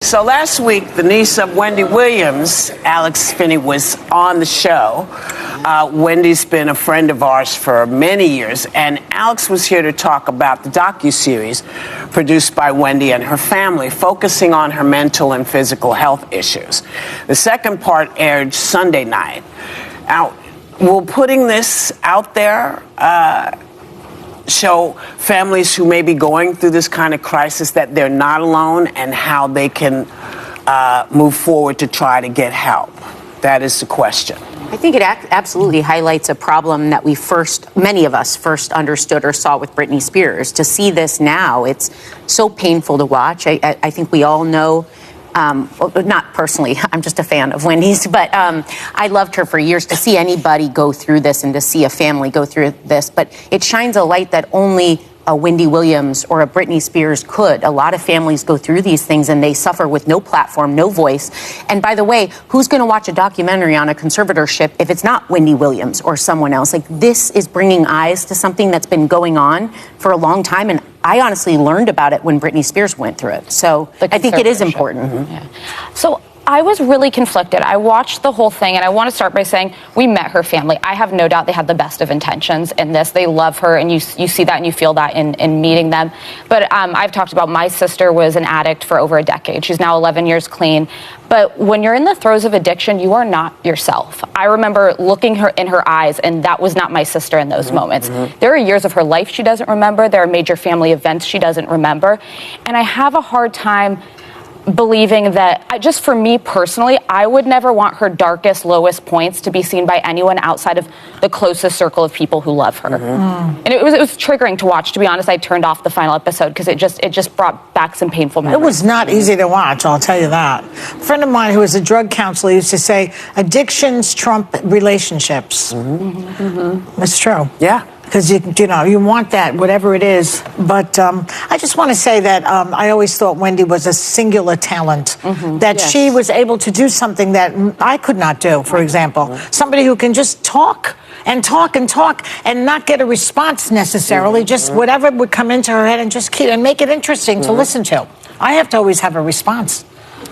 So last week, the niece of Wendy Williams, Alex Finney, was on the show. Wendy's been a friend of ours for many years, and Alex was here to talk about the docuseries produced by Wendy and her family, focusing on her mental and physical health issues. The second part aired Sunday night. Now, will putting this out there show families who may be going through this kind of crisis that they're not alone and how they can move forward to try to get help? That is the question. I think it absolutely highlights a problem that many of us first understood or saw with Britney Spears. To see this now, it's so painful to watch. I think we all know, not personally, I'm just a fan of Wendy's, but I loved her for years. To see anybody go through this and to see a family go through this, but it shines a light that only a Wendy Williams or a Britney Spears could. A lot of families go through these things and they suffer with no platform, no voice. And by the way, who's going to watch a documentary on a conservatorship if it's not Wendy Williams or someone else? Like, this is bringing eyes to something that's been going on for a long time. And I honestly learned about it when Britney Spears went through it. So I think it is important. Mm-hmm. Yeah. So I was really conflicted. I watched the whole thing, and I want to start by saying we met her family. I have no doubt they had the best of intentions in this. They love her, and you see that and you feel that in meeting them. But I've talked about my sister was an addict for over a decade. She's now 11 years clean. But when you're in the throes of addiction, you are not yourself. I remember looking her in her eyes, and that was not my sister in those moments. There are years of her life she doesn't remember. There are major family events she doesn't remember. And I have a hard time believing that, just for me personally, I would never want her darkest, lowest points to be seen by anyone outside of the closest circle of people who love her. And it was triggering to watch. To be honest, I turned off the final episode because it just brought back some painful memories. It was not easy to watch, I'll tell you that. A friend of mine who was a drug counselor used to say, addictions trump relationships. It's true. Yeah. Because you want that, whatever it is. But I just want to say that I always thought Wendy was a singular talent. That she was able to do something that I could not do, for example. Somebody who can just talk and talk and talk and not get a response necessarily, just whatever would come into her head and just keep and make it interesting to listen to. I have to always have a response.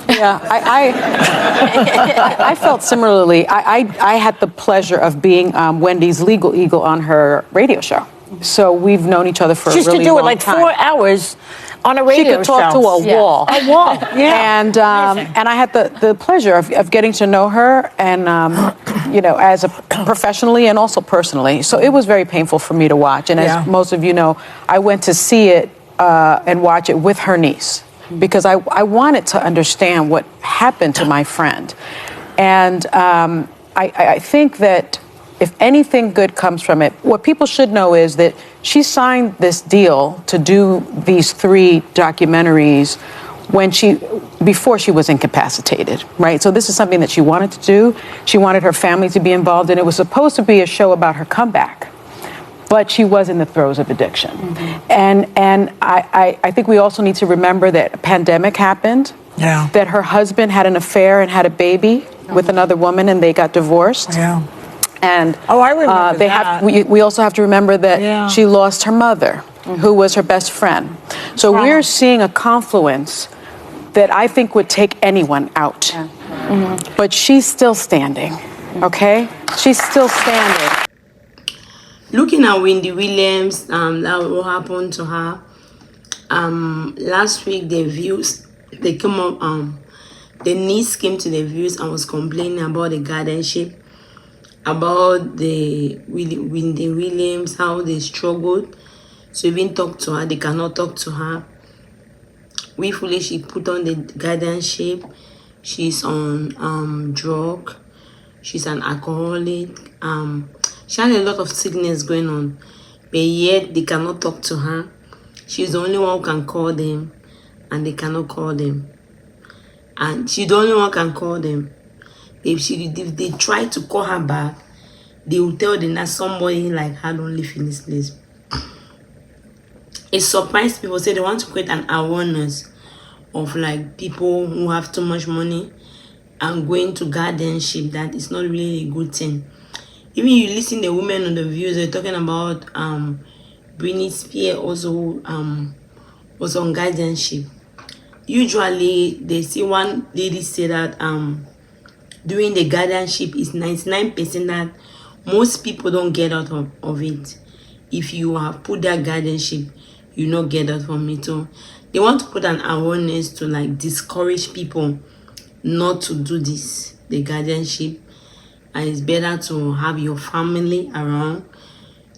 Yeah, I felt similarly. I had the pleasure of being Wendy's legal eagle on her radio show. So we've known each other for a really long time. She used to do it like 4 hours on a radio show. She could talk to a wall. A wall, yeah. And I had the pleasure of getting to know her and, as a professionally and also personally. So it was very painful for me to watch. And as most of you know, I went to see it and watch it with her niece, because I wanted to understand what happened to my friend. And I think that if anything good comes from it, what people should know is that she signed this deal to do these 3 documentaries before she was incapacitated, right? So this is something that she wanted to do. She wanted her family to be involved, and it was supposed to be a show about her comeback. But she was in the throes of addiction. And I think we also need to remember that a pandemic happened, that her husband had an affair and had a baby with another woman, and they got divorced. And I remember that. We also have to remember that she lost her mother, who was her best friend. So we're seeing a confluence that I think would take anyone out. But she's still standing, okay? She's still standing. Looking at Wendy Williams, that what happened to her. Last week, the views, they came up, the niece came to the views and was complaining about the guardianship, about the Wendy Williams, how they struggled. So even talk to her, they cannot talk to her. Willfully, she put on the guardianship. She's on drug. She's an alcoholic. She had a lot of sickness going on, but yet they cannot talk to her. She's the only one who can call them, and they cannot call them. And she's the only one who can call them. If they try to call her back, they will tell them that somebody like her don't live in this place. It surprised people. Say they want to create an awareness of like people who have too much money and going to guardianship. That is not really a good thing. Even you listen to the women on the views, they're talking about Britney Spears also was on guardianship. usually they see one lady say that doing the guardianship is 99% that most people don't get out of it. If you have put that guardianship, you not get out from it. So they want to put an awareness to like discourage people not to do this, the guardianship. And it's better to have your family around.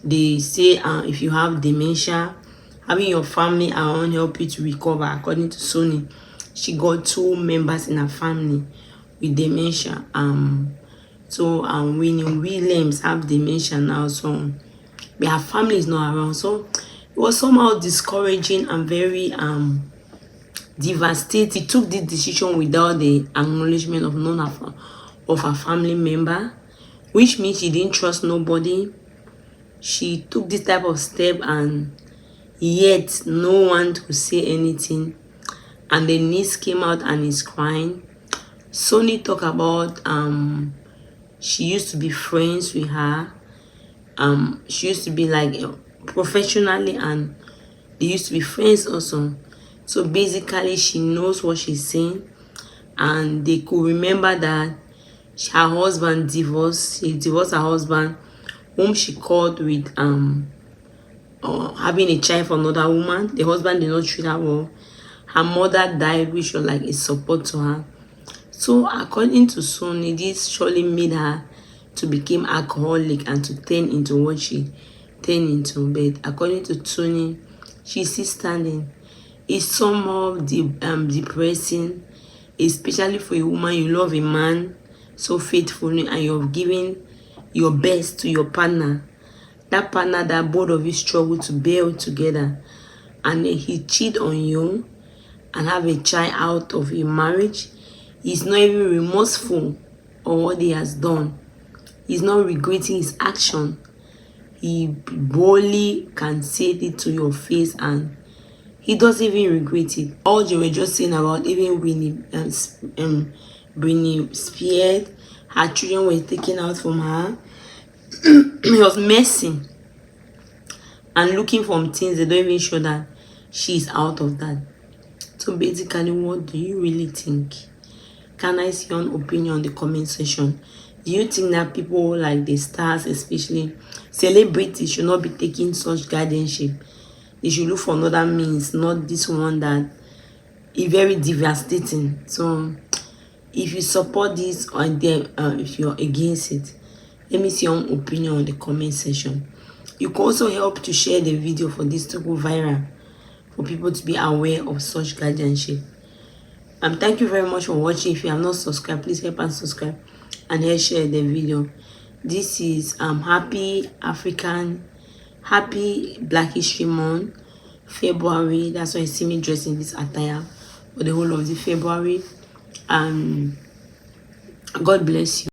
They say if you have dementia, having your family around help you to recover. According to Sony, she got 2 members in her family with dementia. So Winnie Williams have dementia now, so her family is not around. So it was somehow discouraging and very devastating. He took this decision without the acknowledgement of none of her family member, which means she didn't trust nobody. She took this type of step and yet no one could say anything. And the niece came out and is crying. Sony talk about she used to be friends with her. She used to be like professionally, and they used to be friends also. So basically she knows what she's saying, and they could remember that her husband divorced. She divorced her husband, whom she called with having a child for another woman. The husband did not treat her well. Her mother died, which was like a support to her. So according to Sony, this surely made her to become alcoholic and to turn into what she turned into. But according to Sony, she's still standing. It's somehow depressing, especially for a woman. You love a man so faithfully and you're giving your best to your partner. That partner that both of you struggle to bear together, and then he cheat on you and have a child out of a marriage. He's not even remorseful of what he has done. He's not regretting his action. He boldly can say it to your face and he doesn't even regret it. All you were just saying about even Britney Spears, her children were taken out from her. He was messing and looking for things. They don't even show that she's out of that. So basically, what do you really think? Can I see your own opinion in the comment section? Do you think that people like the stars, especially celebrities, should not be taking such guardianship? They should look for another means, not this one that is very devastating. So if you support this or if you're against it, let me see your own opinion in the comment section. You can also help to share the video for this to go viral, for people to be aware of such guardianship. Thank you very much for watching. If you have not subscribed, please help and subscribe and help share the video. This is happy Black History Month, February. That's why you see me dressed in this attire for the whole of the February. God bless you.